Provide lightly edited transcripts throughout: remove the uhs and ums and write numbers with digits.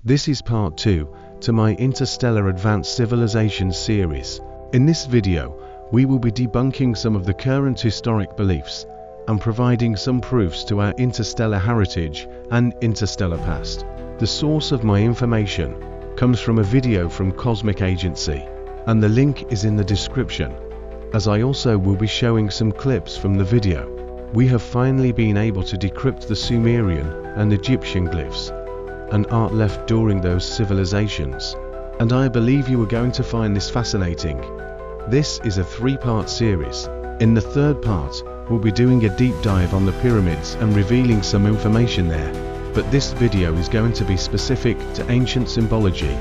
This is part 2 to my Interstellar Advanced Civilizations series. In this video, we will be debunking some of the current historic beliefs and providing some proofs to our interstellar heritage and interstellar past. The source of my information comes from a video from Cosmic Agency, and the link is in the description, as I also will be showing some clips from the video. We have finally been able to decrypt the Sumerian and Egyptian glyphs and art left during those civilizations, and I believe you are going to find this fascinating. This is a 3-part series. In the 3rd part, we'll be doing a deep dive on the pyramids and revealing some information there, but this video is going to be specific to ancient symbology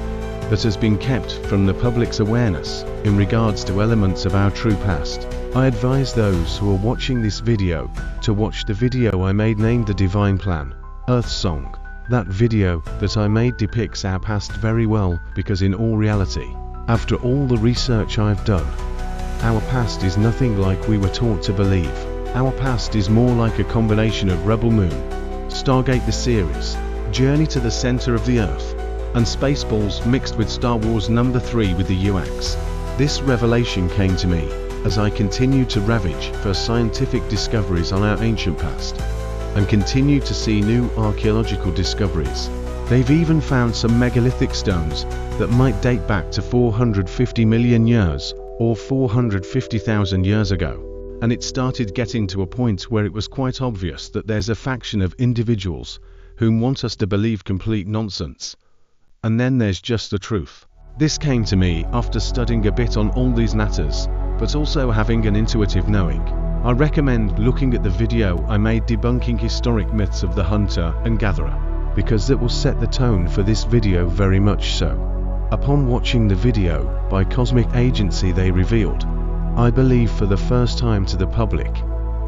that has been kept from the public's awareness in regards to elements of our true past. I advise those who are watching this video to watch the video I made named The Divine Plan, Earth Song. That video that I made depicts our past very well, because in all reality, after all the research I've done, our past is nothing like we were taught to believe. Our past is more like a combination of Rebel Moon, Stargate the series, Journey to the Center of the Earth, and Spaceballs mixed with Star Wars number 3 with the UX. This revelation came to me as I continued to ravage for scientific discoveries on our ancient past, and continue to see new archaeological discoveries. They've even found some megalithic stones that might date back to 450 million years or 450,000 years ago. And it started getting to a point where it was quite obvious that there's a faction of individuals whom want us to believe complete nonsense. And then there's just the truth. This came to me after studying a bit on all these matters, but also having an intuitive knowing. I recommend looking at the video I made debunking historic myths of the hunter and gatherer, because it will set the tone for this video very much so. Upon watching the video by Cosmic Agency, they revealed, I believe for the first time to the public,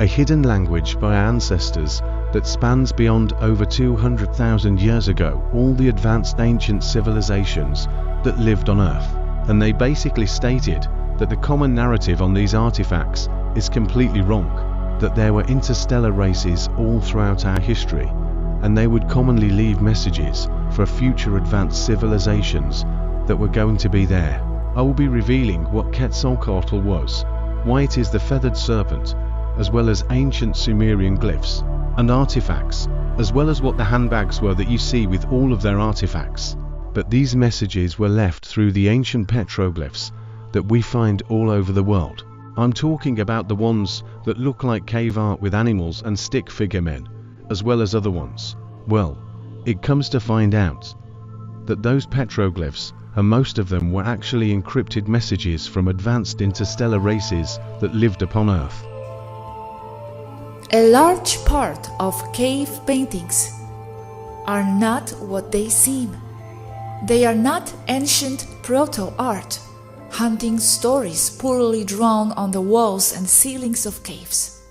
a hidden language by our ancestors that spans beyond over 200,000 years ago all the advanced ancient civilizations that lived on Earth. And they basically stated that the common narrative on these artifacts is completely wrong, that there were interstellar races all throughout our history, and they would commonly leave messages for future advanced civilizations that were going to be there. I will be revealing what Quetzalcoatl was, why it is the feathered serpent, as well as ancient Sumerian glyphs and artifacts, as well as what the handbags were that you see with all of their artifacts. But these messages were left through the ancient petroglyphs that we find all over the world. I'm talking about the ones that look like cave art with animals and stick figure men, as well as other ones. Well, it comes to find out that those petroglyphs, and most of them, were actually encrypted messages from advanced interstellar races that lived upon Earth. A large part of cave paintings are not what they seem. They are not ancient proto-art, hunting stories poorly drawn on the walls and ceilings of caves.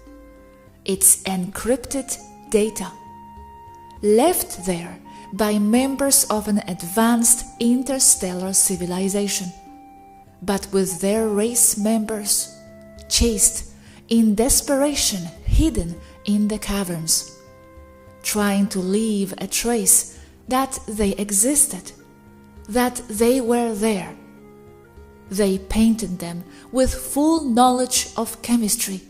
It's encrypted data, left there by members of an advanced interstellar civilization, but with their race members chased in desperation, hidden in the caverns, trying to leave a trace that they existed, that they were there. They painted them with full knowledge of chemistry,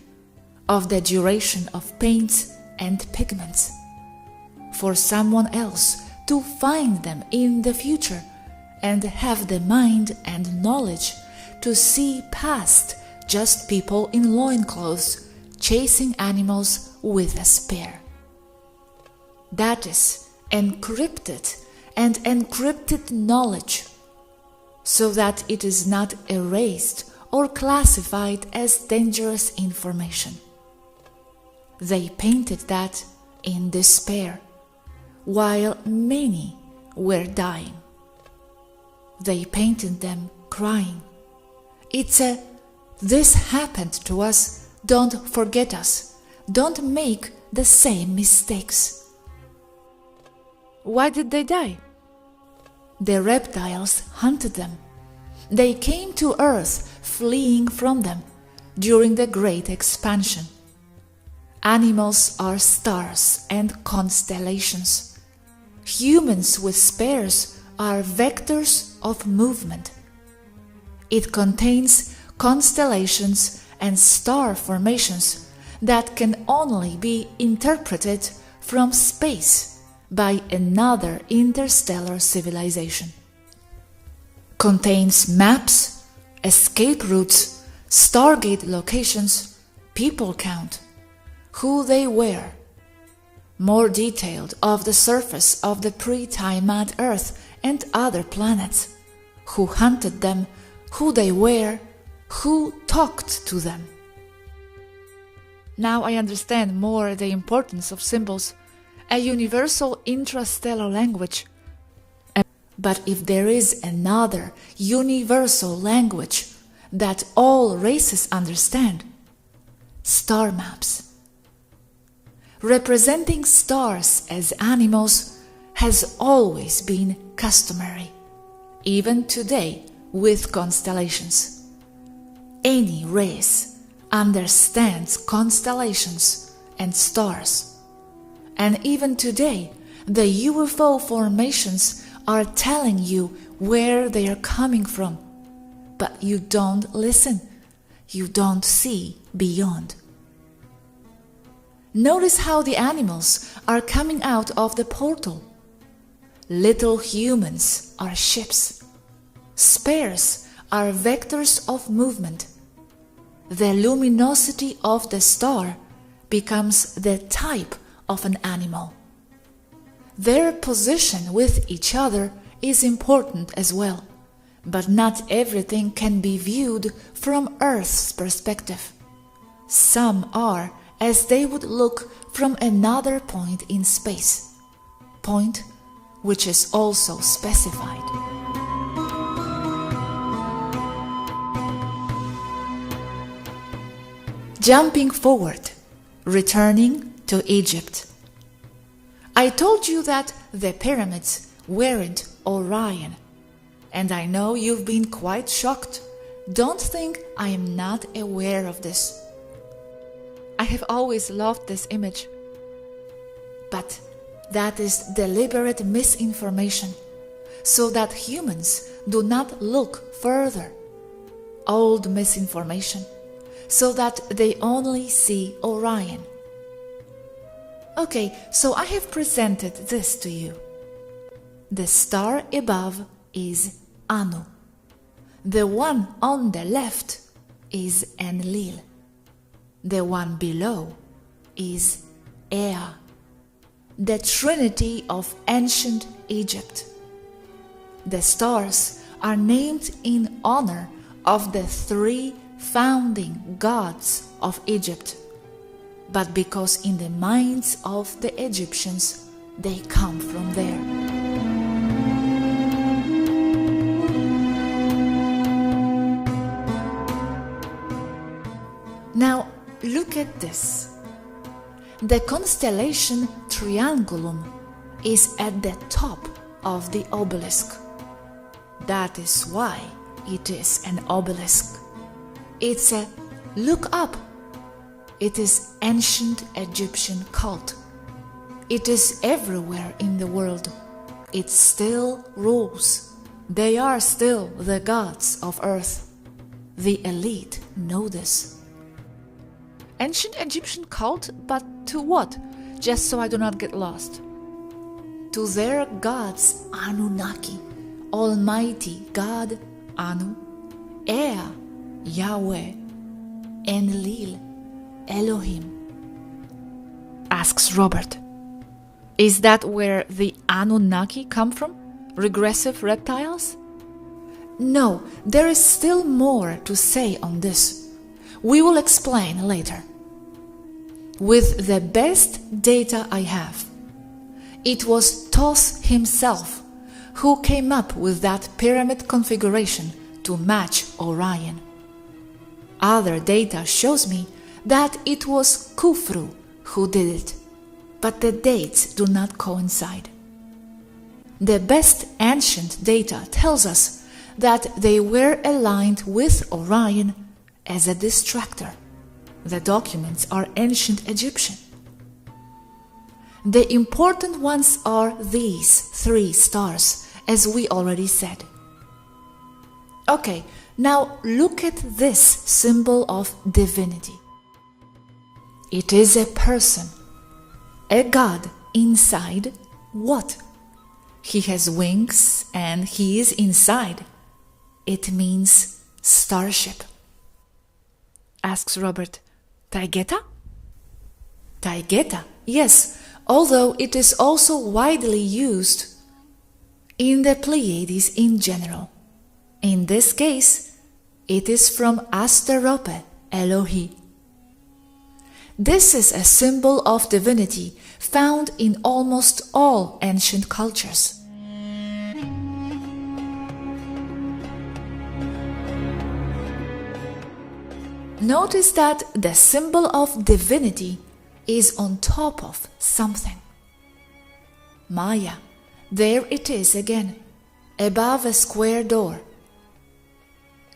of the duration of paints and pigments, for someone else to find them in the future and have the mind and knowledge to see past just people in loincloths chasing animals with a spear. That is encrypted and encrypted knowledge, so that it is not erased or classified as dangerous information. They painted that in despair, while many were dying. They painted them crying. It's a, this happened to us, don't forget us, don't make the same mistakes. Why did they die? The reptiles hunted them. They came to Earth fleeing from them during the Great Expansion. Animals are stars and constellations. Humans with spears are vectors of movement. It contains constellations and star formations that can only be interpreted from space by another interstellar civilization. Contains maps, escape routes, stargate locations, people count, who they were, more detailed of the surface of the pre-Tiamat Earth and other planets, who hunted them, who they were, who talked to them. Now I understand more the importance of symbols, a universal intrastellar language. But if there is another universal language that all races understand, star maps. Representing stars as animals has always been customary, even today with constellations. Any race understands constellations and stars. And even today, the UFO formations are telling you where they are coming from. But you don't listen. You don't see beyond. Notice how the animals are coming out of the portal. Little humans are ships. Spares are vectors of movement. The luminosity of the star becomes the type of an animal. Their position with each other is important as well, but not everything can be viewed from Earth's perspective. Some are as they would look from another point in space, point which is also specified. Jumping forward, returning to Egypt. I told you that the pyramids weren't Orion, and I know you've been quite shocked. Don't think I am not aware of this. I have always loved this image. But that is deliberate misinformation, so that humans do not look further. Old misinformation, so that they only see Orion. Okay, so I have presented this to you. The star above is Anu. The one on the left is Enlil. The one below is Ea, the trinity of ancient Egypt. The stars are named in honor of the three founding gods of Egypt, but because in the minds of the Egyptians they come from there. Now look at this. The constellation Triangulum is at the top of the obelisk. That is why it is an obelisk. It's a look up. It is ancient Egyptian cult. It is everywhere in the world. It still rules. They are still the gods of earth. The elite know this. Ancient Egyptian cult, but to what? Just so I do not get lost. To their gods Anunnaki, Almighty God Anu, Ea, Yahweh, Enlil, Elohim. Asks Robert. Is that where the Anunnaki come from? Regressive reptiles? No, there is still more to say on this. We will explain later. With the best data I have, it was Thoth himself who came up with that pyramid configuration to match Orion. Other data shows me that it was Khufru who did it, but the dates do not coincide. The best ancient data tells us that they were aligned with Orion as a distractor. The documents are ancient Egyptian. The important ones are these three stars as we already said. Okay, now look at this symbol of divinity. It is a person, a god inside what? He has wings and he is inside. It means starship. Asks Robert, Taygeta? Taygeta, yes, although it is also widely used in the Pleiades in general. In this case, it is from Asterope, Elohi. This is a symbol of divinity found in almost all ancient cultures. Notice that the symbol of divinity is on top of something. Maya, there it is again, above a square door.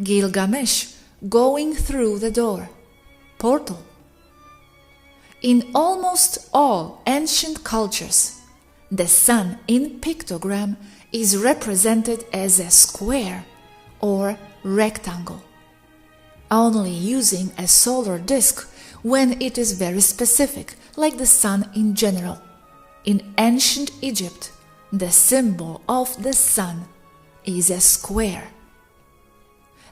Gilgamesh, going through the door, portal. In almost all ancient cultures, the sun in pictogram is represented as a square or rectangle, only using a solar disk when it is very specific, like the sun in general. In ancient Egypt, the symbol of the sun is a square.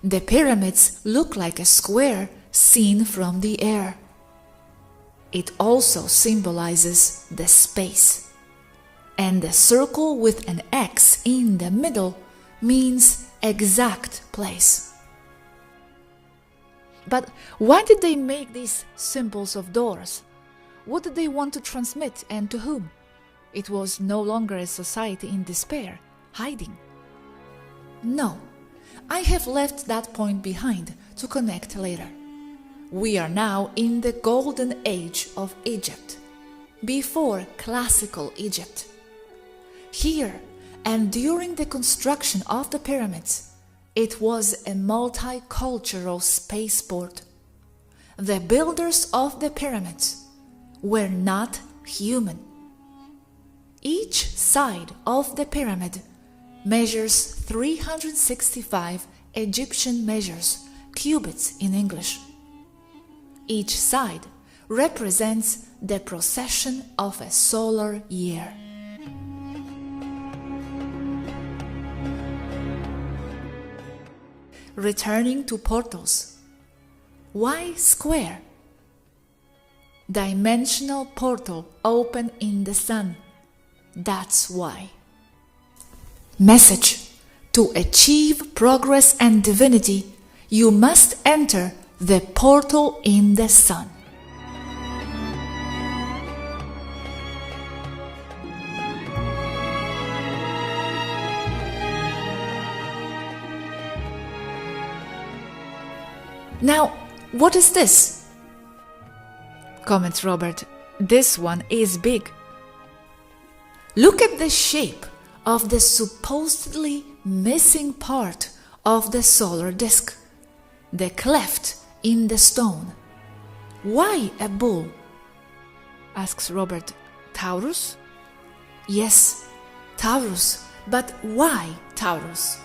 The pyramids look like a square seen from the air. It also symbolizes the space. And the circle with an X in the middle means exact place. But why did they make these symbols of doors? What did they want to transmit and to whom? It was no longer a society in despair, hiding. No, I have left that point behind to connect later. We are now in the golden age of Egypt, before classical Egypt. Here, and during the construction of the pyramids, it was a multicultural spaceport. The builders of the pyramids were not human. Each side of the pyramid measures 365 Egyptian measures, cubits in English. Each side represents the precession of a solar year. Returning to portals. Why square? Dimensional portal open in the sun. That's why. Message: to achieve progress and divinity, you must enter the portal in the sun. Now, what is this? Comments Robert, this one is big. Look at the shape of the supposedly missing part of the solar disk, the cleft in the stone. Why a bull? Asks Robert. Taurus? Yes, Taurus, but why Taurus?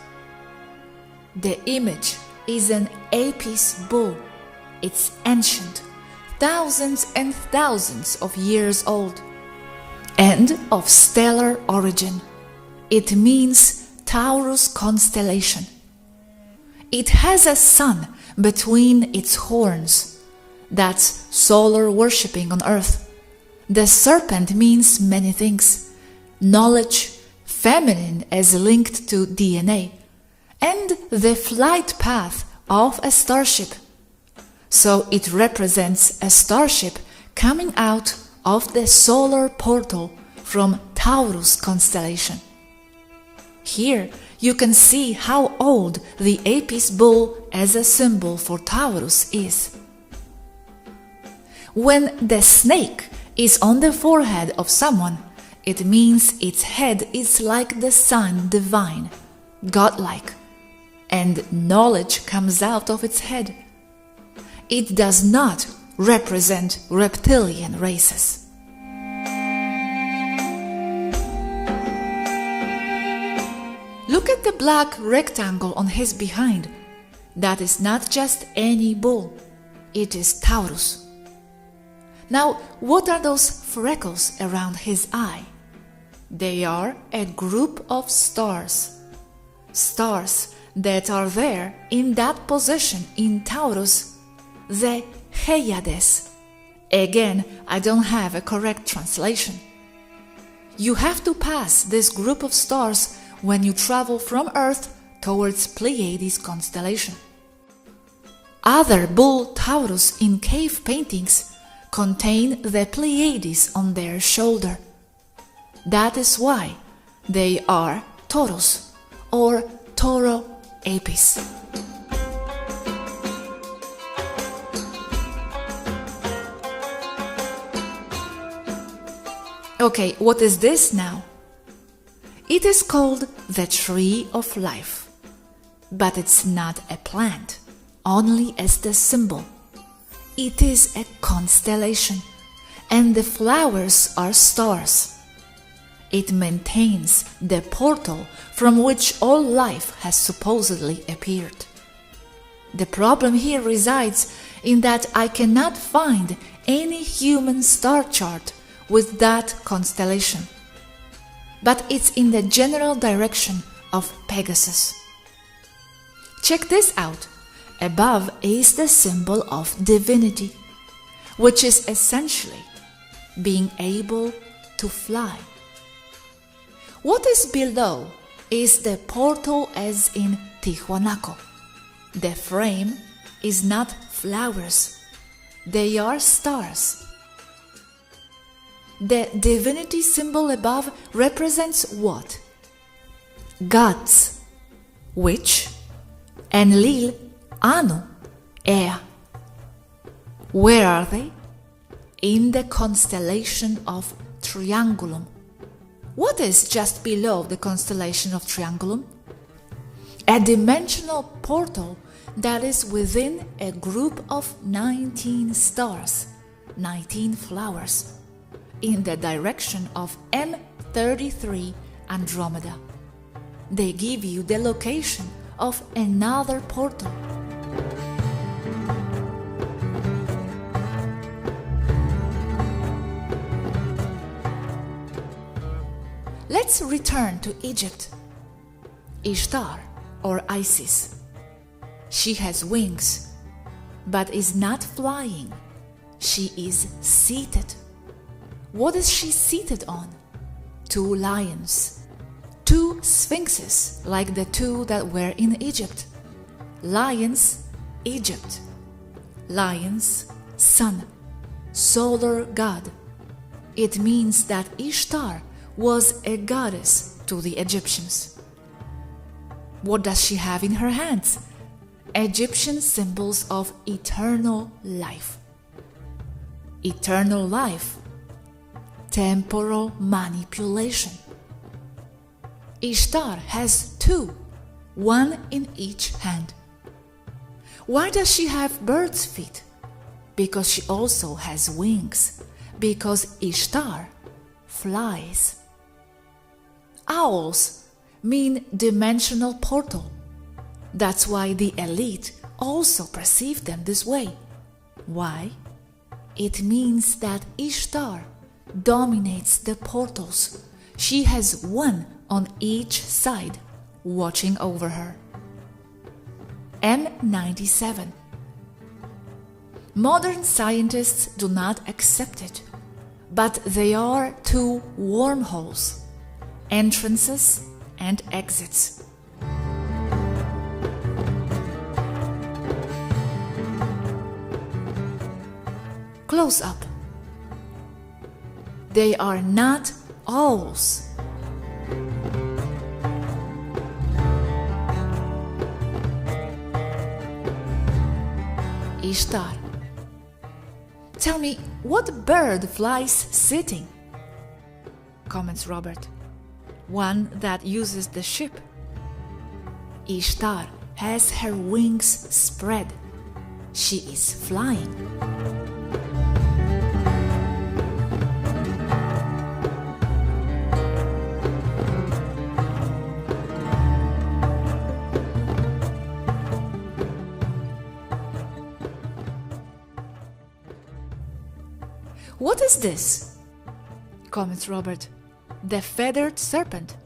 The image is an Apis bull. It's ancient, thousands and thousands of years old, and of stellar origin. It means Taurus constellation. It has a sun between its horns. That's solar worshipping on earth. The serpent means many things: knowledge, feminine as linked to DNA, and the flight path of a starship. So it represents a starship coming out of the solar portal from Taurus constellation. Here you can see how old the Apis bull as a symbol for Taurus is. When the snake is on the forehead of someone, it means its head is like the sun divine, godlike, and knowledge comes out of its head. It does not represent reptilian races. Look at the black rectangle on his behind. That is not just any bull. It is Taurus. Now, what are those freckles around his eye? They are a group of stars. Stars that are there in that position in Taurus, the Heiades. Again, I don't have a correct translation. You have to pass this group of stars when you travel from Earth towards Pleiades constellation. Other bull Taurus in cave paintings contain the Pleiades on their shoulder. That is why they are Taurus or Toro Apis. Okay, what is this now? It is called the Tree of Life, but it's not a plant, only as the symbol. It is a constellation, and the flowers are stars. It maintains the portal from which all life has supposedly appeared. The problem here resides in that I cannot find any human star chart with that constellation, but it's in the general direction of Pegasus. Check this out. Above is the symbol of divinity, which is essentially being able to fly. What is below is the portal as in Tijuanaco. The frame is not flowers, they are stars. The divinity symbol above represents what? Gods, which, Enlil, Anu, Ea. Where are they? In the constellation of Triangulum. What is just below the constellation of Triangulum? A dimensional portal that is within a group of 19 stars, 19 flowers, in the direction of M33 Andromeda. They give you the location of another portal. Let's return to Egypt. Ishtar, or Isis. She has wings, but is not flying. She is seated. What is she seated on? 2 lions. 2 sphinxes, like the 2 that were in Egypt. Lions, Egypt. Lions, sun, solar god. It means that Ishtar was a goddess to the Egyptians. What does she have in her hands? Egyptian symbols of eternal life. Eternal life. Temporal manipulation. Ishtar has 2, 1 in each hand. Why does she have bird's feet? Because she also has wings. Because Ishtar flies. Owls mean dimensional portal. That's why the elite also perceive them this way. Why? It means that Ishtar dominates the portals. She has 1 on each side, watching over her. M97. Modern scientists do not accept it, but they are 2 wormholes, entrances and exits. Close up. They are not owls. Ishtar. Tell me, what bird flies sitting? Comments Robert. One that uses the ship. Ishtar has her wings spread. She is flying. What is this? Comments Robert. The feathered serpent.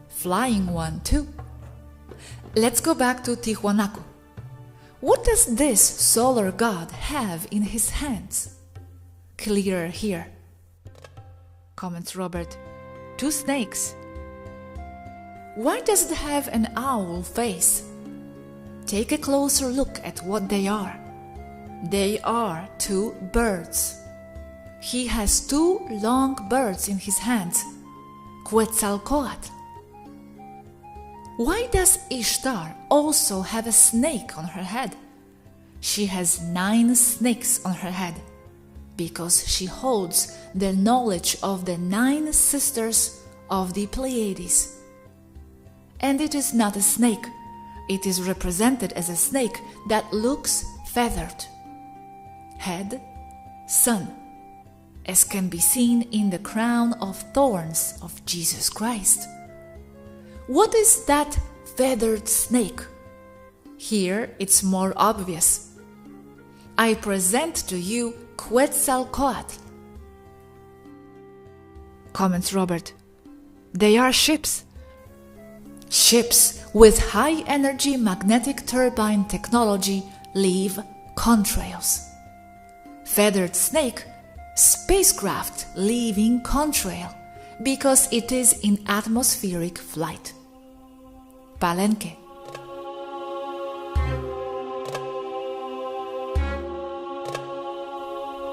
Flying one too. Let's go back to Tiwanaku. What does this solar god have in his hands? Clearer here. Comments Robert. 2 snakes. Why does it have an owl face? Take a closer look at what they are. They are 2 birds. He has 2 long birds in his hands. Quetzalcoatl. Why does Ishtar also have a snake on her head? She has 9 snakes on her head, because she holds the knowledge of the 9 sisters of the Pleiades. And it is not a snake. It is represented as a snake that looks feathered. Head, sun, as can be seen in the crown of thorns of Jesus Christ. What is that feathered snake? Here it's more obvious. I present to you Quetzalcoatl. Comments Robert. They are ships. Ships with high-energy magnetic turbine technology leave contrails. Feathered snake, spacecraft leaving contrail because it is in atmospheric flight. Palenque.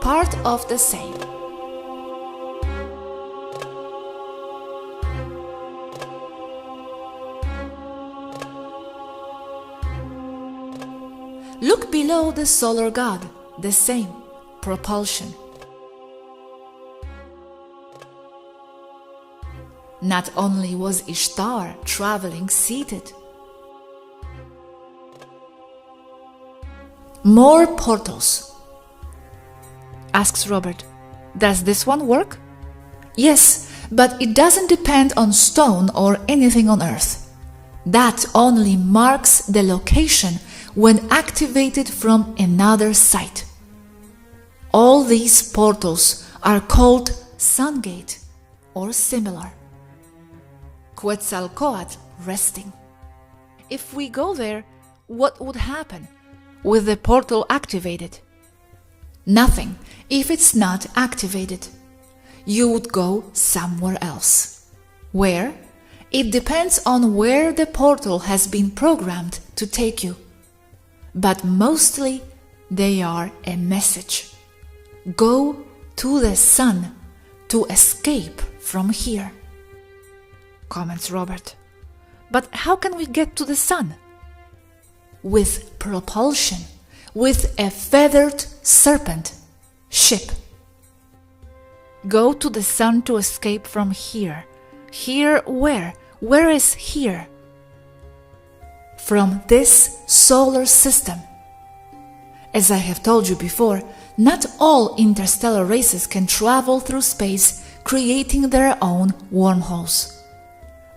Part of the same. Look below the solar god, the same, propulsion. Not only was Ishtar traveling seated. More portals. Asks Robert. Does this one work? Yes, but it doesn't depend on stone or anything on Earth. That only marks the location when activated from another site. All these portals are called Sun Gate or similar. Quetzalcoatl resting. If we go there, what would happen with the portal activated? Nothing if it's not activated. You would go somewhere else. Where? It depends on where the portal has been programmed to take you. But mostly they are a message. Go to the sun to escape from here. Comments Robert. But how can we get to the sun? With propulsion, with a feathered serpent ship. Go to the sun to escape from here. Here where? Where is here? From this solar system. As I have told you before, not all interstellar races can travel through space, creating their own wormholes.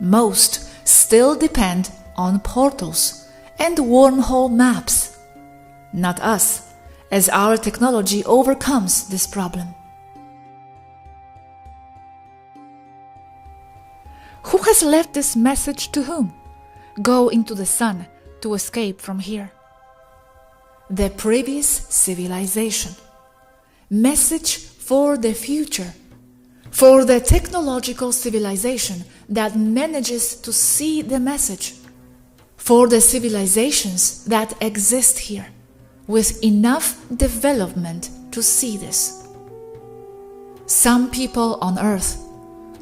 Most still depend on portals and wormhole maps. Not us, as our technology overcomes this problem. Who has left this message to whom? Go into the sun to escape from here. The previous civilization. Message for the future. For the technological civilization that manages to see the message. For the civilizations that exist here, with enough development to see this. Some people on Earth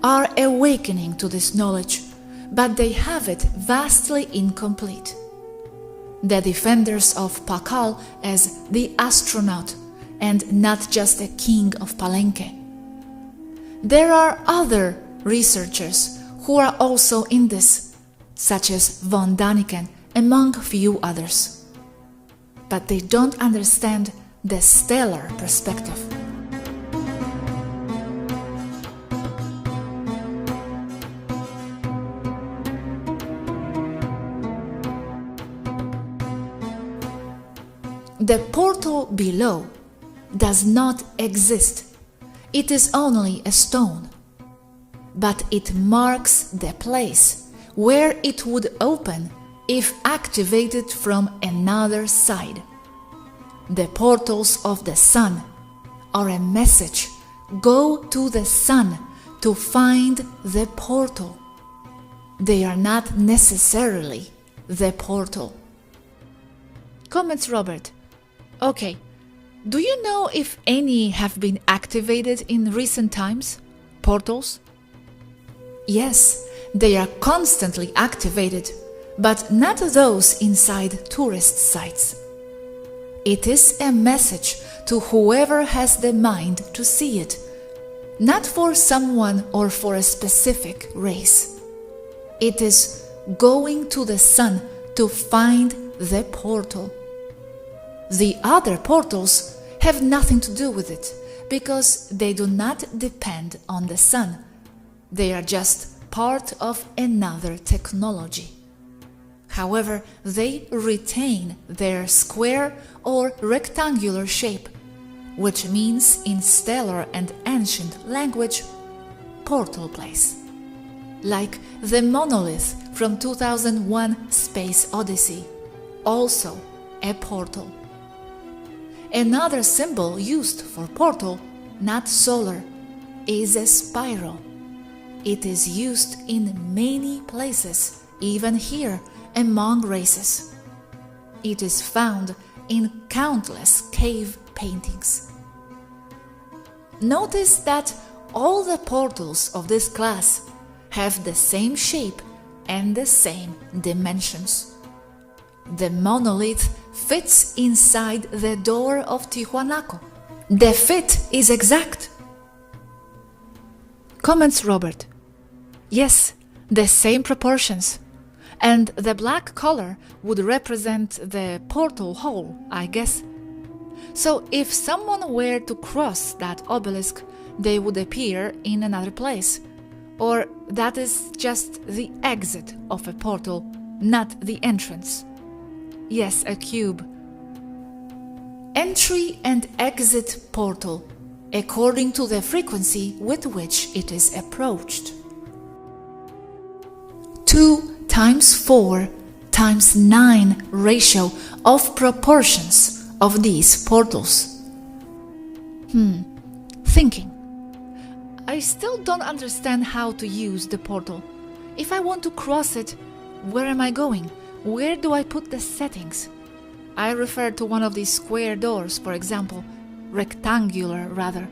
are awakening to this knowledge, but they have it vastly incomplete. The defenders of Pakal as the astronaut and not just a king of Palenque. There are other researchers who are also in this, such as von Daniken, among few others. But they don't understand the stellar perspective. The portal below does not exist. it is only a stone, but it marks the place where it would open if activated from another side. The portals of the sun are a message. Go to the sun to find the portal. They are not necessarily the portal. Comments Robert. Okay, do you know if any have been activated in recent times? Portals? Yes, they are constantly activated, but not those inside tourist sites. It is a message to whoever has the mind to see it, not for someone or for a specific race. It is going to the sun to find the portal. The other portals have nothing to do with it because they do not depend on the sun. They are just part of another technology. However, they retain their square or rectangular shape, which means in stellar and ancient language, portal place. Like the monolith from 2001 Space Odyssey, also a portal. Another symbol used for portal, not solar, is a spiral. It is used in many places, even here among races. It is found in countless cave paintings. Notice that all the portals of this class have the same shape and the same dimensions. The monolith fits inside the door of Tiwanaku. The fit is exact. Comments Robert. Yes, the same proportions. And the black color would represent the portal hole, I guess. So if someone were to cross that obelisk, they would appear in another place. Or that is just the exit of a portal, not the entrance. Yes, a cube. Entry and exit portal, according to the frequency with which it is approached. 2 times 4 times 9 ratio of proportions of these portals. Thinking. I still don't understand how to use the portal. If I want to cross it, where am I going? Where do I put the settings? I refer to one of these square doors, for example, rectangular rather.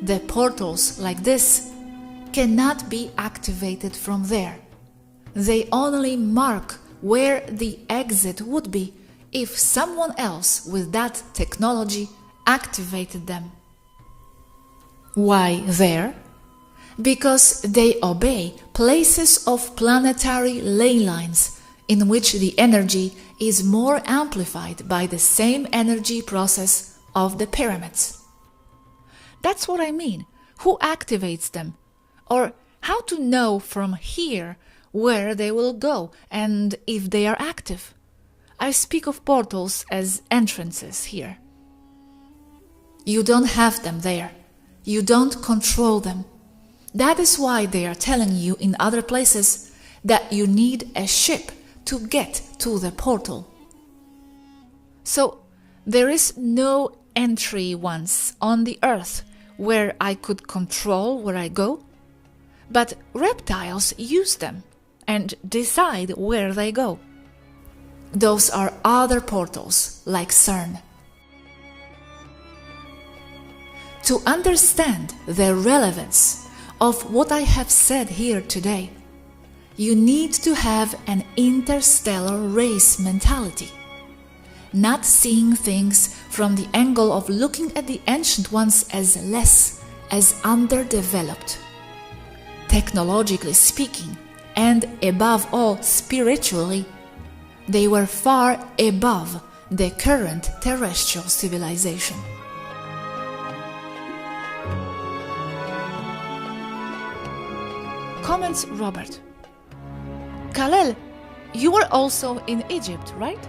The portals like this cannot be activated from there. They only mark where the exit would be if someone else with that technology activated them. Why there? Because they obey places of planetary ley lines in which the energy is more amplified by the same energy process of the pyramids. That's what I mean. Who activates them? Or how to know from here where they will go and if they are active? I speak of portals as entrances here. You don't have them there. You don't control them. That is why they are telling you in other places that you need a ship to get to the portal. So there is no entry once on the earth where I could control where I go, but reptiles use them and decide where they go. Those are other portals like CERN. To understand the relevance of what I have said here today, you need to have an interstellar race mentality, not seeing things from the angle of looking at the ancient ones as less, as underdeveloped. Technologically speaking, and above all spiritually, they were far above the current terrestrial civilization. Comments Robert. Kalel, you were also in Egypt, right?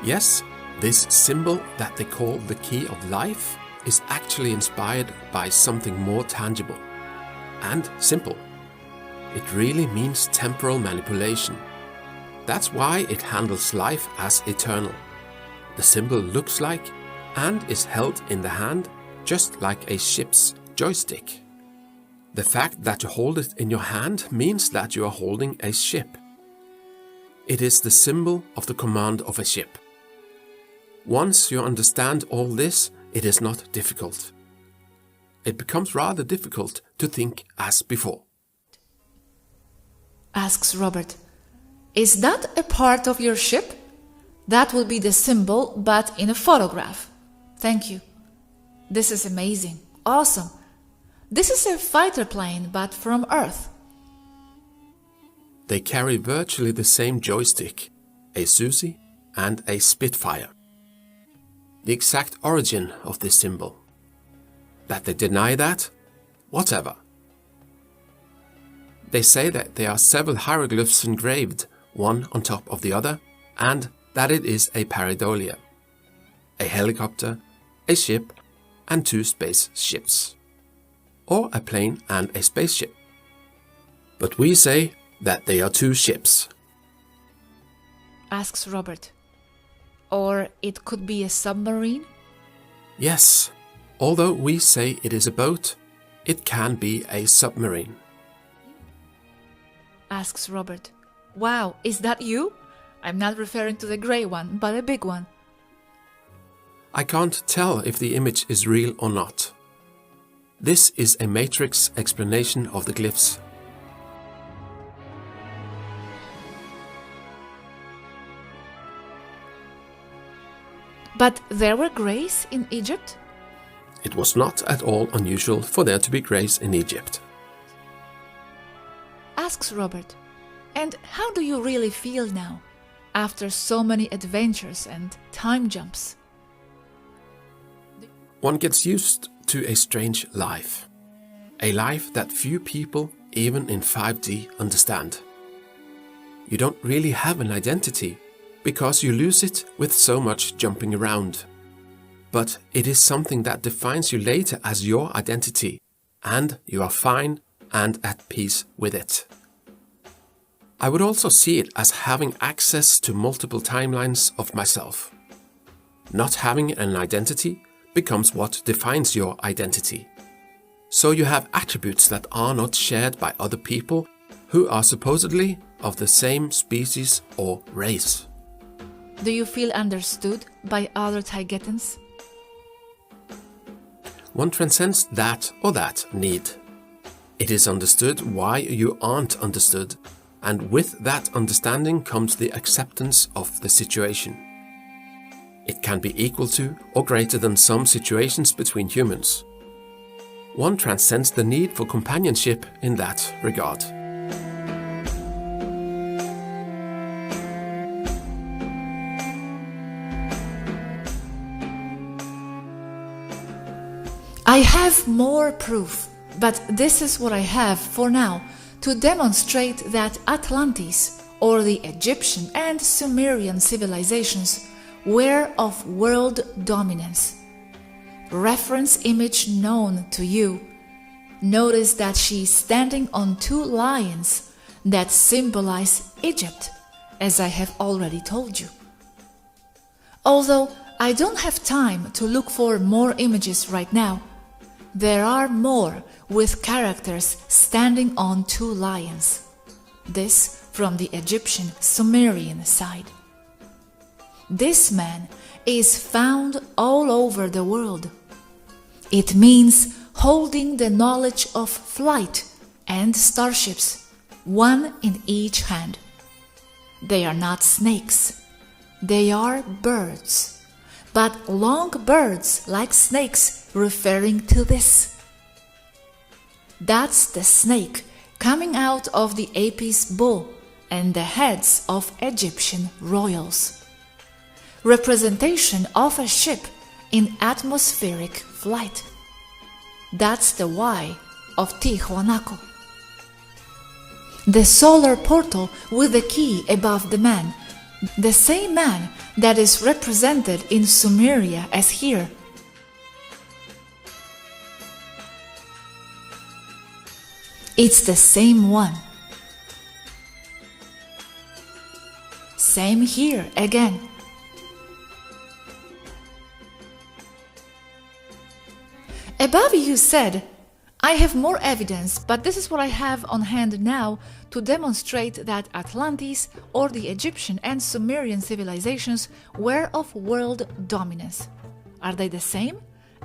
Yes, this symbol that they call the key of life is actually inspired by something more tangible and simple. It really means temporal manipulation. That's why it handles life as eternal. The symbol looks like and is held in the hand just like a ship's joystick. The fact that you hold it in your hand means that you are holding a ship. It is the symbol of the command of a ship. Once you understand all this, it is not difficult. It becomes rather difficult to think as before. Asks Robert, is that a part of your ship? That will be the symbol, but in a photograph. Thank you. This is amazing. Awesome. This is a fighter plane, but from Earth. They carry virtually the same joystick, a Suzy and a Spitfire. The exact origin of this symbol. That they deny that? Whatever. They say that there are several hieroglyphs engraved, one on top of the other, and that it is a pareidolia, a helicopter, a ship, and 2 spaceships, or a plane and a spaceship. But we say that they are 2 ships. Asks Robert, or it could be a submarine? Yes, although we say it is a boat, it can be a submarine. Asks Robert, wow, is that you? I'm not referring to the grey one, but a big one. I can't tell if the image is real or not. This is a matrix explanation of the glyphs. But there were greys in Egypt? It was not at all unusual for there to be greys in Egypt. Asks Robert, and how do you really feel now, after so many adventures and time jumps? One gets used to a strange life. A life that few people, even in 5D, understand. You don't really have an identity, because you lose it with so much jumping around. But it is something that defines you later as your identity, and you are fine and at peace with it. I would also see it as having access to multiple timelines of myself. Not having an identity becomes what defines your identity. So you have attributes that are not shared by other people who are supposedly of the same species or race. Do you feel understood by other Taigetans? One transcends that or that need. It is understood why you aren't understood, and with that understanding comes the acceptance of the situation. It can be equal to or greater than some situations between humans. One transcends the need for companionship in that regard. I have more proof, but this is what I have for now to demonstrate that Atlantis, or the Egyptian and Sumerian civilizations, were of world dominance. Reference image known to you. Notice that she is standing on 2 lions that symbolize Egypt, as I have already told you. Although I don't have time to look for more images right now, there are more with characters standing on 2 lions. This from the Egyptian Sumerian side. This man is found all over the world. It means holding the knowledge of flight and starships, one in each hand. They are not snakes. They are birds, but long birds like snakes, referring to this. That's the snake coming out of the Apis bull and the heads of Egyptian royals. Representation of a ship in atmospheric flight. That's the Y of Tiwanaku. The solar portal with the key above the man, the same man that is represented in Sumeria as here. It's the same one. Same here again. Above you said, I have more evidence, but this is what I have on hand now to demonstrate that Atlantis or the Egyptian and Sumerian civilizations were of world dominance. Are they the same?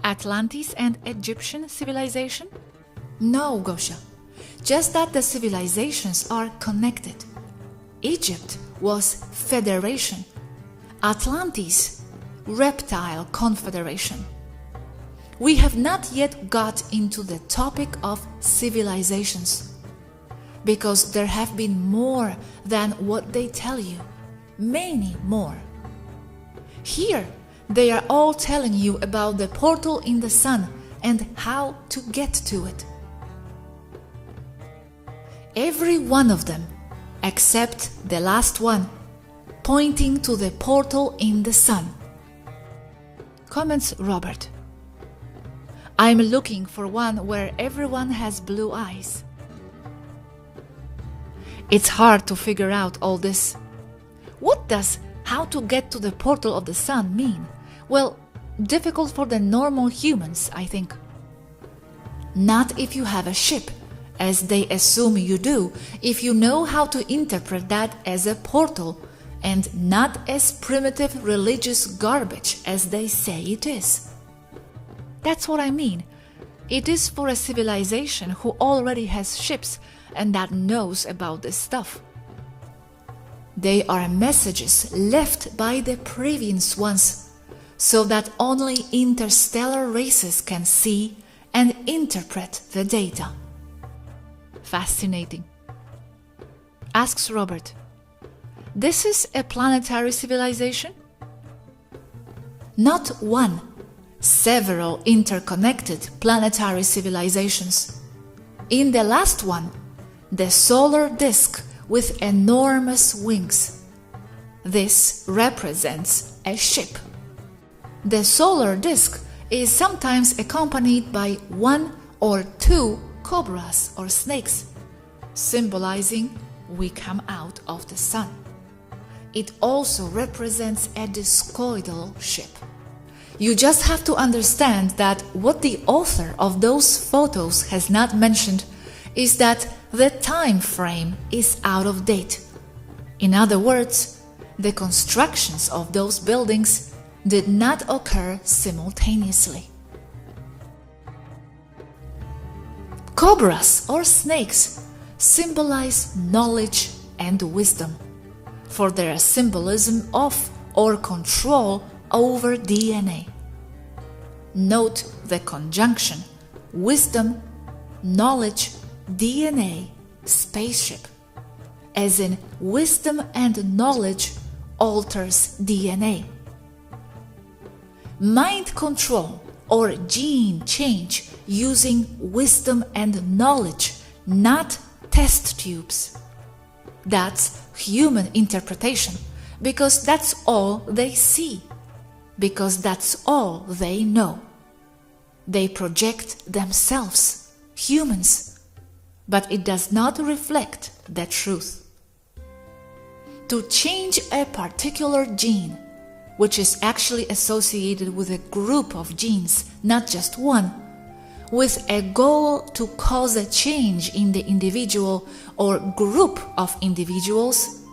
Atlantis and Egyptian civilization? No, Gosha. Just that the civilizations are connected. Egypt was federation. Atlantis, reptile confederation. We have not yet got into the topic of civilizations, because there have been more than what they tell you, many more. Here, they are all telling you about the portal in the sun and how to get to it. Every one of them, except the last one, pointing to the portal in the sun. Comments Robert. I'm looking for one where everyone has blue eyes. It's hard to figure out all this. What does how to get to the portal of the sun mean? Well, difficult for the normal humans, I think. Not if you have a ship, as they assume you do, if you know how to interpret that as a portal, and not as primitive religious garbage as they say it is. That's what I mean. It is for a civilization who already has ships and that knows about this stuff. They are messages left by the previous ones, so that only interstellar races can see and interpret the data. Fascinating. Asks Robert, this is a planetary civilization? Not one. Several interconnected planetary civilizations. In the last one, the solar disk with enormous wings. This represents a ship. The solar disk is sometimes accompanied by one or two cobras or snakes, symbolizing we come out of the sun. It also represents a discoidal ship. You just have to understand that what the author of those photos has not mentioned is that the time frame is out of date. In other words, the constructions of those buildings did not occur simultaneously. Cobras or snakes symbolize knowledge and wisdom, for their symbolism of or control over DNA. Note the conjunction wisdom, knowledge, DNA, spaceship, as in wisdom and knowledge alters DNA. Mind control or gene change using wisdom and knowledge, not test tubes. That's human interpretation, because that's all they see, because that's all they know. They project themselves, humans, but it does not reflect the truth. To change a particular gene, which is actually associated with a group of genes, not just one, with a goal to cause a change in the individual or group of individuals,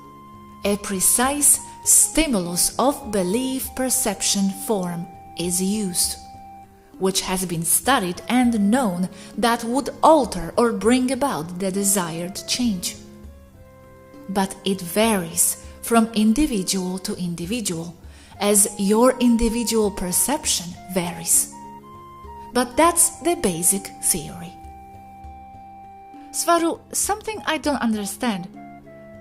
a precise stimulus of belief perception form is used, which has been studied and known that would alter or bring about the desired change. But it varies from individual to individual, as your individual perception varies. But that's the basic theory. Svaru, something I don't understand.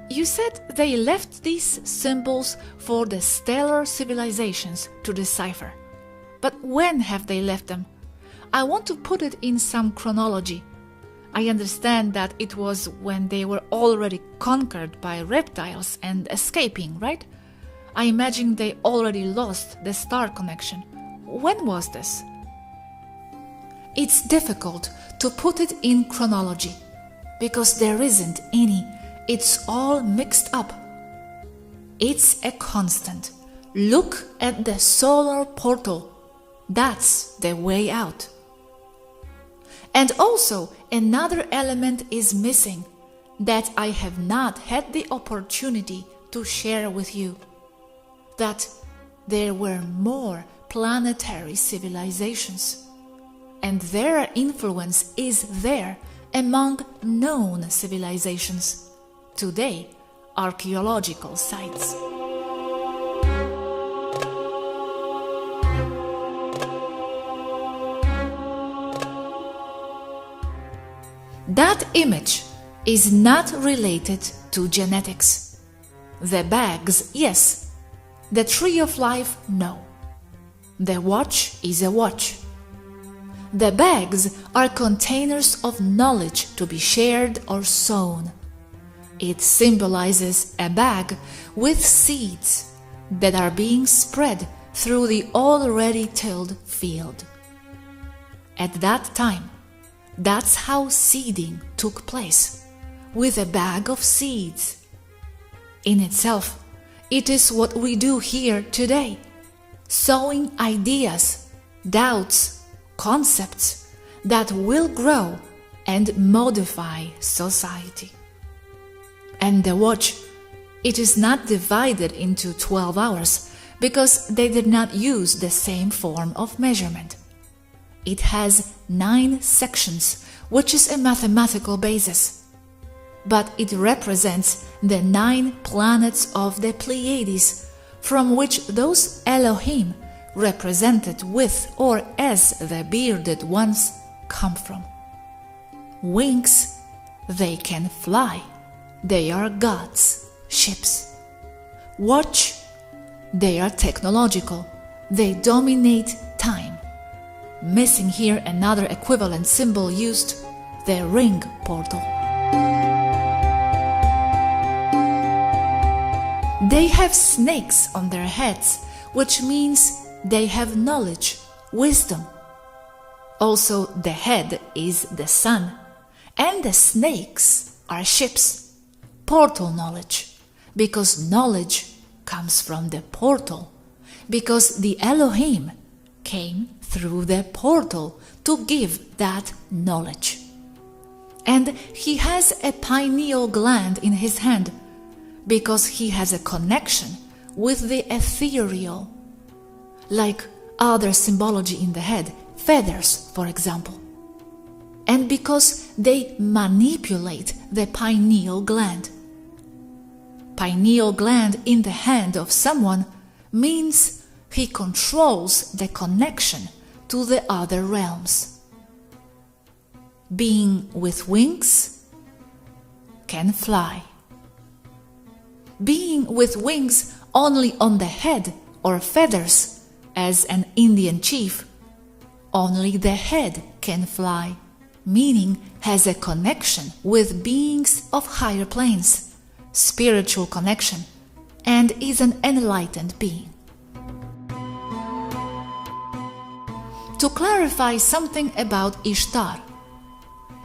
You said they left these symbols for the stellar civilizations to decipher. But when have they left them? I want to put it in some chronology. I understand that it was when they were already conquered by reptiles and escaping, right? I imagine they already lost the star connection. When was this? It's difficult to put it in chronology. because there isn't any. It's all mixed up. It's a constant. Look at the solar portal. That's the way out. And also, another element is missing that I have not had the opportunity to share with you. That there were more planetary civilizations, and their influence is there among known civilizations, today archaeological sites. That image is not related to genetics. The bags, yes. The tree of life, no. The watch is a watch. The bags are containers of knowledge to be shared or sown. It symbolizes a bag with seeds that are being spread through the already tilled field. At that time, that's how seeding took place, with a bag of seeds. In itself, it is what we do here today, sowing ideas, doubts, concepts that will grow and modify society. And the watch, it is not divided into 12 hours because they did not use the same form of measurement. It has 9 sections, which is a mathematical basis. But it represents the 9 planets of the Pleiades, from which those Elohim, represented with or as the bearded ones, come from. Wings, they can fly. They are gods, ships. Watch, they are technological. They dominate time. Missing here another equivalent symbol used, the ring portal. They have snakes on their heads, which means they have knowledge, wisdom. Also, the head is the sun, and the snakes are ships, portal knowledge, because knowledge comes from the portal, because the Elohim came through the portal to give that knowledge. And he has a pineal gland in his hand because he has a connection with the ethereal, like other symbology in the head, feathers, for example. And because they manipulate the pineal gland. Pineal gland in the hand of someone means he controls the connection to the other realms. Being with wings can fly. Being with wings only on the head or feathers, as an Indian chief, only the head can fly, meaning has a connection with beings of higher planes, spiritual connection, and is an enlightened being. To clarify something about Ishtar,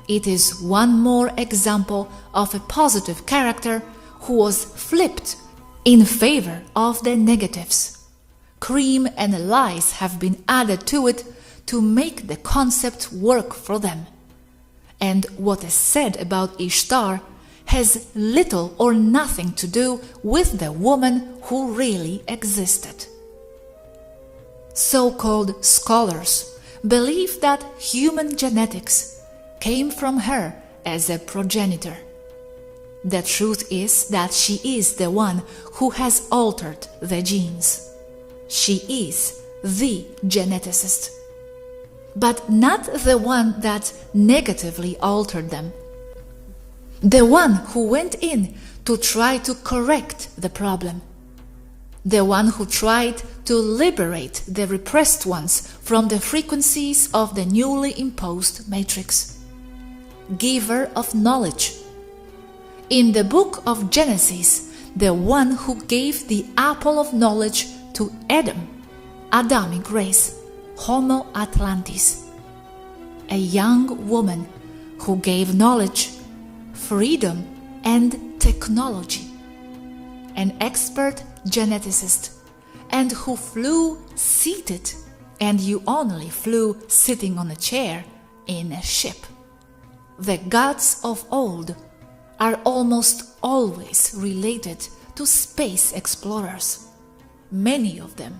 it is one more example of a positive character who was flipped in favor of the negatives. Cream and lies have been added to it to make the concept work for them. And what is said about Ishtar has little or nothing to do with the woman who really existed. So-called scholars believe that human genetics came from her as a progenitor. The truth is that she is the one who has altered the genes. She is the geneticist, but not the one that negatively altered them. The one who went in to try to correct the problem. The one who tried to liberate the repressed ones from the frequencies of the newly imposed matrix. Giver of knowledge. In the book of Genesis, the one who gave the apple of knowledge to Adam, Adamic race, Homo Atlantis. A young woman who gave knowledge freedom and technology, an expert geneticist, and who flew seated, and you only flew sitting on a chair in a ship. The gods of old are almost always related to space explorers, many of them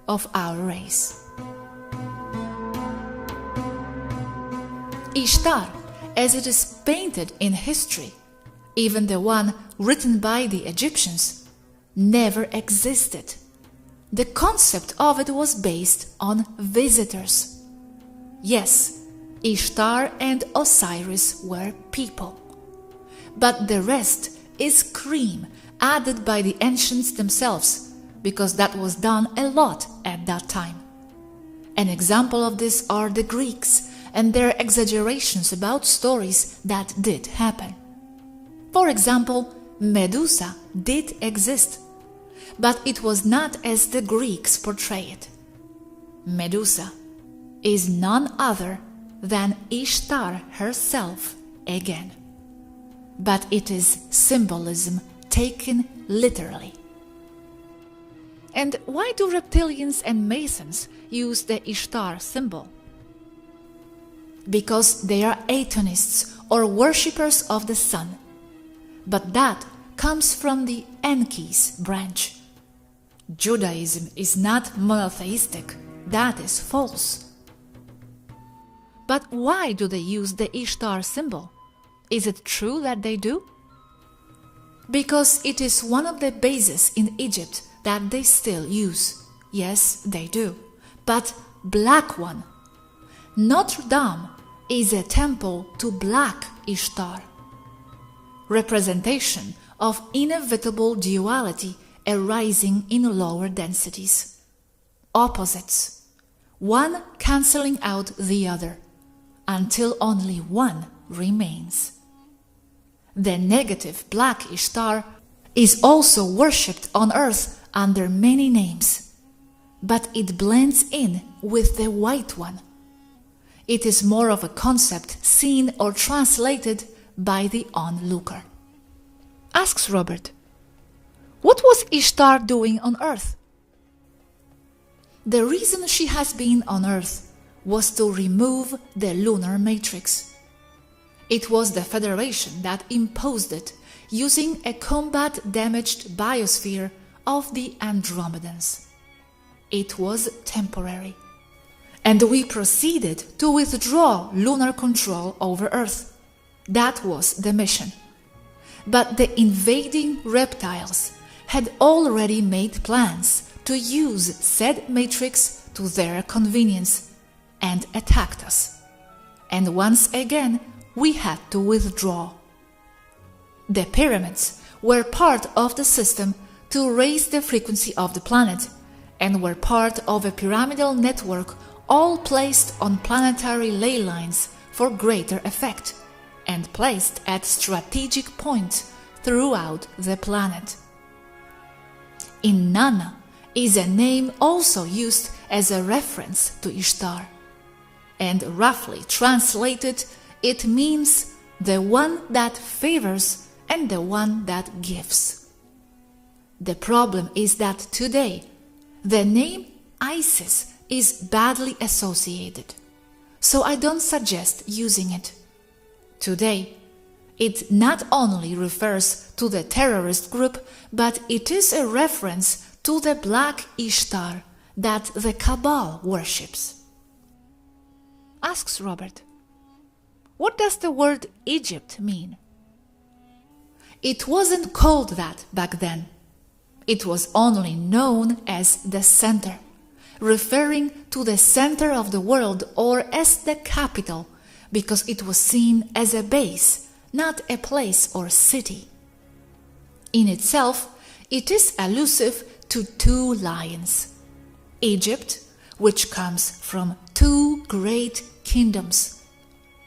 of our race. Ishtar, as it is painted in history, even the one written by the Egyptians, never existed. The concept of it was based on visitors. Yes, Ishtar and Osiris were people. But the rest is cream added by the ancients themselves, because that was done a lot at that time. An example of this are the Greeks and their exaggerations about stories that did happen. For example, Medusa did exist, but it was not as the Greeks portray it. Medusa is none other than Ishtar herself again. But it is symbolism taken literally. And why do reptilians and Masons use the Ishtar symbol? Because they are Atonists or worshippers of the sun. But that comes from the Enkis branch. Judaism is not monotheistic, that is false. But why do they use the Ishtar symbol? Is it true that they do? Because it is one of the bases in Egypt that they still use. Yes, they do. But black one. Notre Dame is a temple to Black Ishtar. Representation of inevitable duality arising in lower densities. Opposites. One cancelling out the other, until only one remains. The negative Black Ishtar is also worshipped on earth under many names, but it blends in with the white one. It is more of a concept seen or translated by the onlooker. Asks Robert, what was Ishtar doing on earth? The reason she has been on earth was to remove the lunar matrix. It was the Federation that imposed it using a combat-damaged biosphere of the Andromedans. It was temporary. And we proceeded to withdraw lunar control over Earth. That was the mission. But the invading reptiles had already made plans to use said matrix to their convenience and attacked us. And once again, we had to withdraw. The pyramids were part of the system to raise the frequency of the planet and were part of a pyramidal network all placed on planetary ley lines for greater effect and placed at strategic points throughout the planet. Inanna is a name also used as a reference to Ishtar, and roughly translated it means the one that favors and the one that gives. The problem is that today the name Isis is badly associated, so I don't suggest using it. Today, it not only refers to the terrorist group, but it is a reference to the Black Ishtar that the Cabal worships. Asks Robert, what does the word Egypt mean? It wasn't called that back then. It was only known as the center, referring to the center of the world or as the capital, because it was seen as a base, not a place or city. In itself, it is allusive to two lions, Egypt, which comes from two great kingdoms,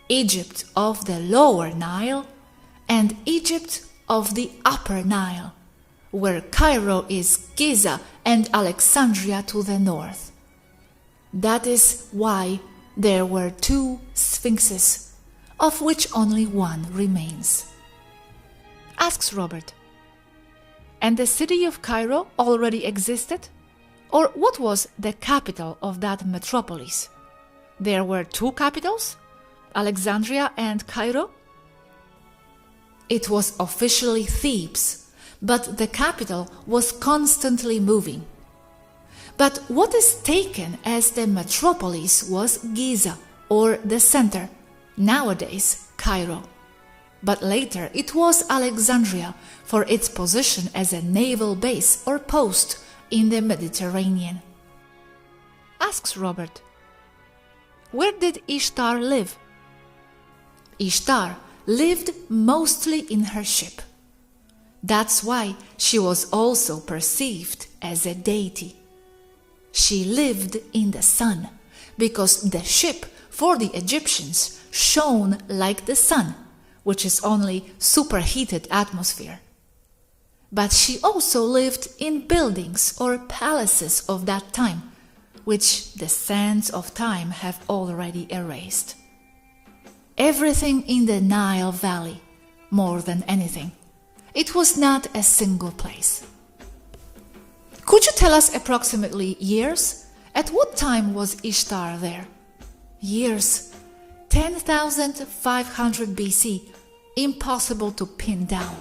Egypt of the Lower Nile and Egypt of the Upper Nile, where Cairo is Giza and Alexandria to the north. That is why there were two sphinxes, of which only one remains. asks Robert. And the city of Cairo already existed? Or what was the capital of that metropolis? There were two capitals, Alexandria and Cairo? It was officially Thebes, but the capital was constantly moving. But what is taken as the metropolis was Giza, or the center, nowadays Cairo. But later it was Alexandria for its position as a naval base or post in the Mediterranean. Asks Robert, where did Ishtar live? Ishtar lived mostly in her ship. That's why she was also perceived as a deity. She lived in the sun because the ship for the Egyptians shone like the sun, which is only superheated atmosphere. But she also lived in buildings or palaces of that time, which the sands of time have already erased. Everything in the Nile Valley, more than anything. It was not a single place. Could you tell us approximately years? At what time was Ishtar there? Years. 10,500 BC. Impossible to pin down.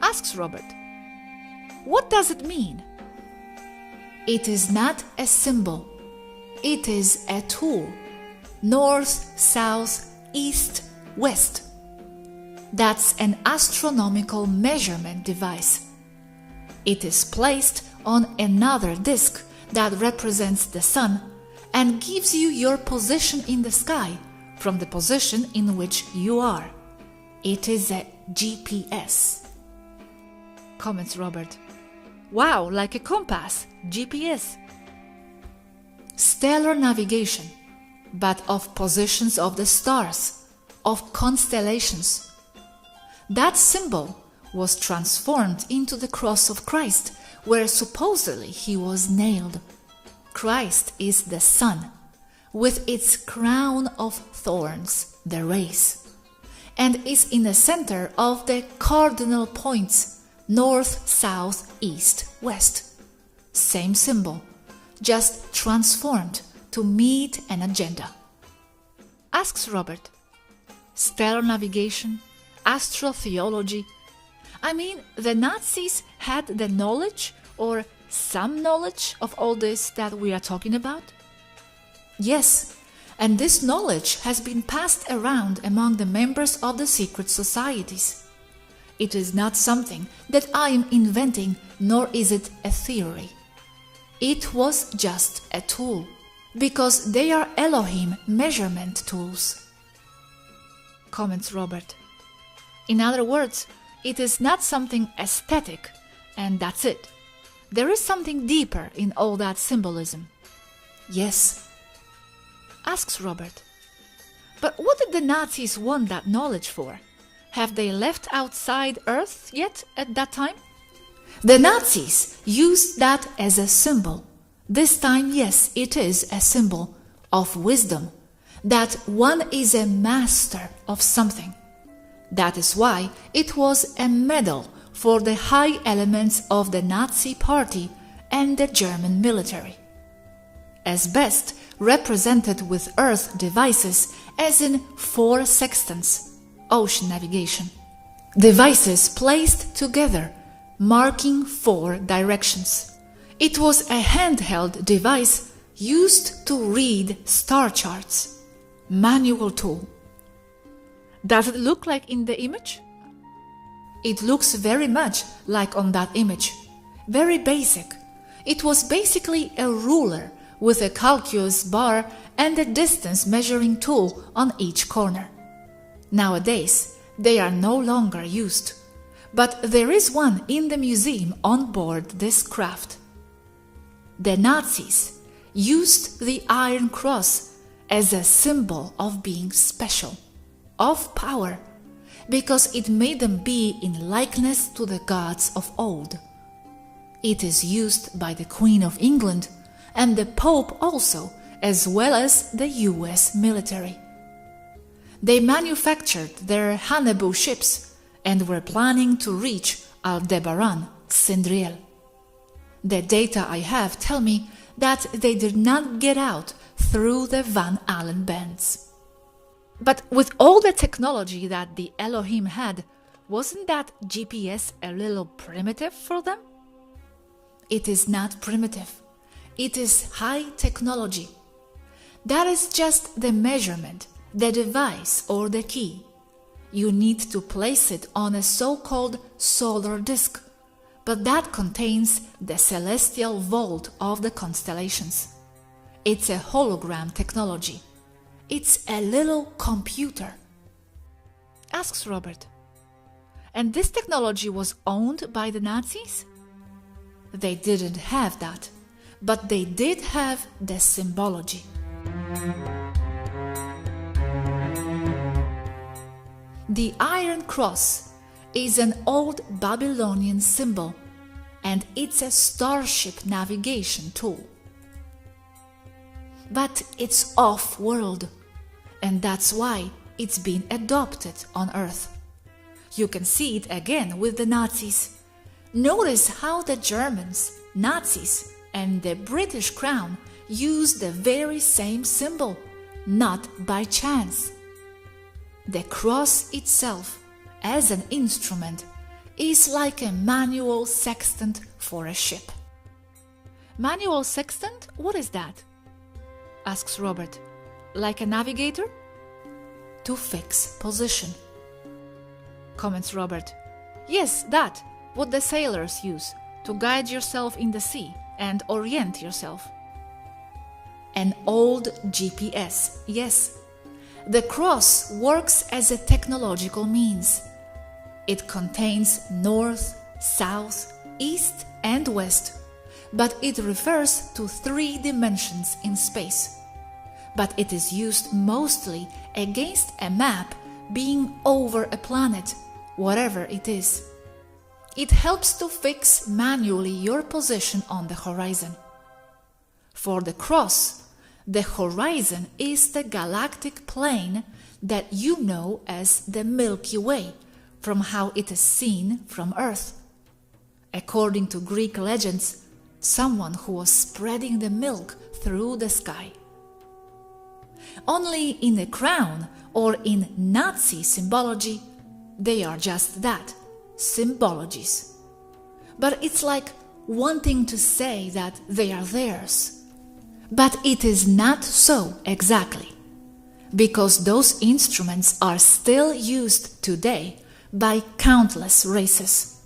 Asks Robert, what does it mean? It is not a symbol. It is a tool. North, south, east, west. That's an astronomical measurement device. It is placed on another disk that represents the sun and gives you your position in the sky from the position in which you are. It is a GPS. Comments Robert. Wow, like a compass, GPS. Stellar navigation, but of positions of the stars, of constellations. That symbol was transformed into the cross of Christ, where supposedly he was nailed. Christ is the sun, with its crown of thorns, the race, and is in the center of the cardinal points, north, south, east, west. Same symbol, just transformed to meet an agenda. Asks Robert, stellar navigation, astrotheology. I mean, the Nazis had the knowledge or some knowledge of all this that we are talking about? Yes, and this knowledge has been passed around among the members of the secret societies. It is not something that I am inventing, nor is it a theory. It was just a tool, because they are Elohim measurement tools. Comments Robert. In other words, it is not something aesthetic, and that's it. There is something deeper in all that symbolism. Yes. Asks Robert. But what did the Nazis want that knowledge for? Have they left outside Earth yet at that time? The Nazis used that as a symbol. This time, yes, it is a symbol of wisdom, that one is a master of something. That is why it was a medal for the high elements of the Nazi party and the German military. As best represented with Earth devices as in 4 sextants, ocean navigation. Devices placed together, marking 4 directions. It was a handheld device used to read star charts. Manual tool. Does it look like in the image? It looks very much like on that image. Very basic. It was basically a ruler with a calculus bar and a distance measuring tool on each corner. Nowadays, they are no longer used, but there is one in the museum on board this craft. The Nazis used the Iron Cross as a symbol of being special, of power, because it made them be in likeness to the gods of old. It is used by the Queen of England and the Pope also, as well as the US military. They manufactured their Hannibal ships and were planning to reach Aldebaran, Sindriel. The data I have tell me that they did not get out through the Van Allen bands. But with all the technology that the Elohim had, wasn't that GPS a little primitive for them? It is not primitive. It is high technology. That is just the measurement, the device or the key. You need to place it on a so-called solar disk, but that contains the celestial vault of the constellations. It's a hologram technology. It's a little computer. Asks Robert. And this technology was owned by the Nazis? They didn't have that, but they did have the symbology. The Iron Cross is an old Babylonian symbol, and it's a starship navigation tool. But it's off-world, and that's why it's been adopted on Earth. You can see it again with the Nazis. Notice how the Germans, Nazis, and the British Crown use the very same symbol, not by chance. The cross itself, as an instrument, is like a manual sextant for a ship. Manual sextant? What is that? Asks Robert. Like a navigator? To fix position. Comments Robert. Yes, that, what the sailors use, to guide yourself in the sea and orient yourself. An old GPS, yes. The cross works as a technological means. It contains north, south, east and west, but it refers to 3 dimensions in space. But it is used mostly against a map being over a planet, whatever it is. It helps to fix manually your position on the horizon. For the cross, the horizon is the galactic plane that you know as the Milky Way, from how it is seen from Earth. According to Greek legends, someone who was spreading the milk through the sky. Only in the crown or in Nazi symbology, they are just that, symbologies. But it's like wanting to say that they are theirs. But it is not so exactly, because those instruments are still used today by countless races.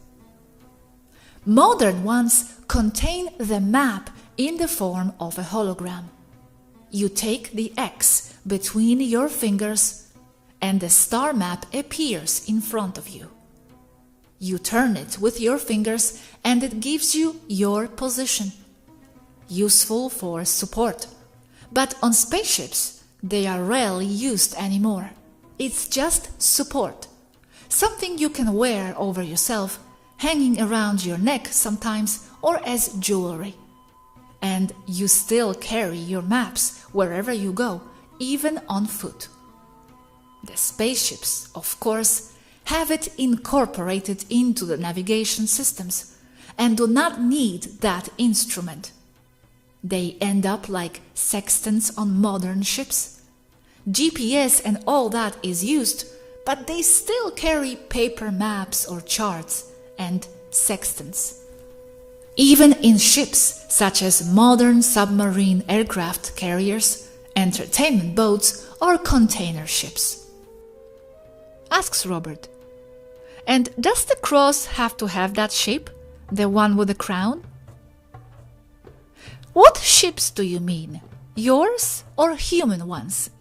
Modern ones contain the map in the form of a hologram. You take the X between your fingers and the star map appears in front of you. You turn it with your fingers and it gives you your position. Useful for support. But on spaceships, they are rarely used anymore. It's just support. Something you can wear over yourself, hanging around your neck sometimes, or as jewelry. And you still carry your maps wherever you go, even on foot. The spaceships, of course, have it incorporated into the navigation systems and do not need that instrument. They end up like sextants on modern ships. GPS and all that is used, but they still carry paper maps or charts and sextants. Even in ships such as modern submarine aircraft carriers, entertainment boats or container ships. Asks Robert. And does the cross have to have that shape? The one with the crown? What ships do you mean? Yours or human ones?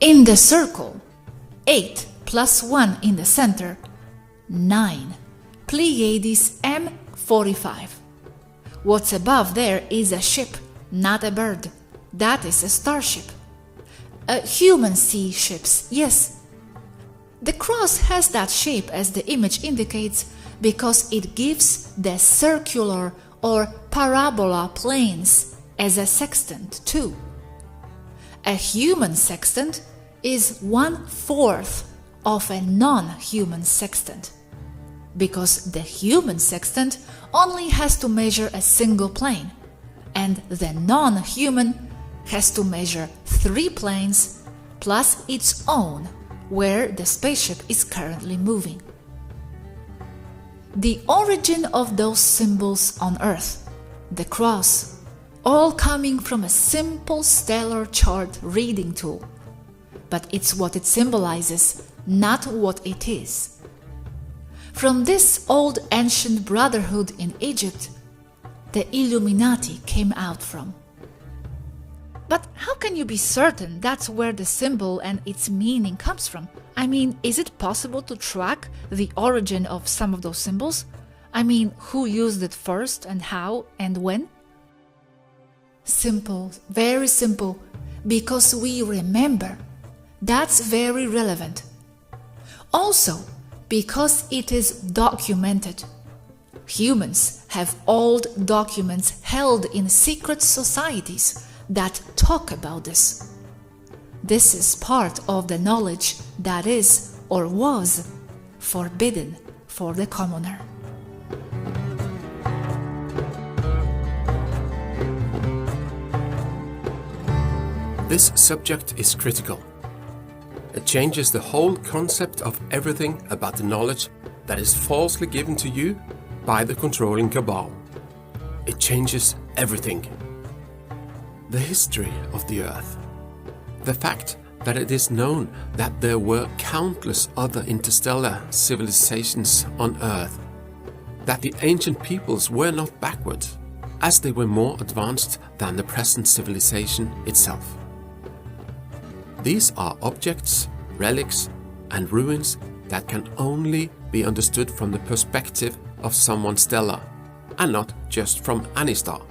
In the circle, 8 plus 1 in the center, 9. Pleiades M45. What's above there is a ship, not a bird. That is a starship. Human sea ships, yes. The cross has that shape, as the image indicates, because it gives the circular or parabola planes as a sextant too. A human sextant is 1/4 of a non-human sextant, because the human sextant only has to measure a single plane, and the non-human has to measure 3 planes plus its own, where the spaceship is currently moving. The origin of those symbols on Earth, the cross, all coming from a simple stellar chart reading tool. But it's what it symbolizes, not what it is. From this old ancient brotherhood in Egypt, the Illuminati came out from. But how can you be certain that's where the symbol and its meaning comes from? I mean, is it possible to track the origin of some of those symbols? I mean, who used it first and how and when? Simple, very simple, because we remember. That's very relevant. Also, because it is documented. Humans have old documents held in secret societies that talk about this. This is part of the knowledge that is, or was, forbidden for the commoner. This subject is critical. It changes the whole concept of everything about the knowledge that is falsely given to you by the controlling cabal. It changes everything. The history of the Earth. The fact that it is known that there were countless other interstellar civilizations on Earth. That the ancient peoples were not backward, as they were more advanced than the present civilization itself. These are objects, relics, and ruins that can only be understood from the perspective of someone stellar, and not just from any star.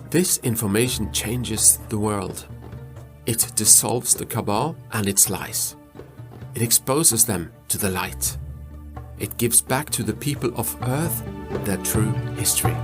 This information changes the world. It dissolves the cabal and its lies. It exposes them to the light. It gives back to the people of Earth their true history.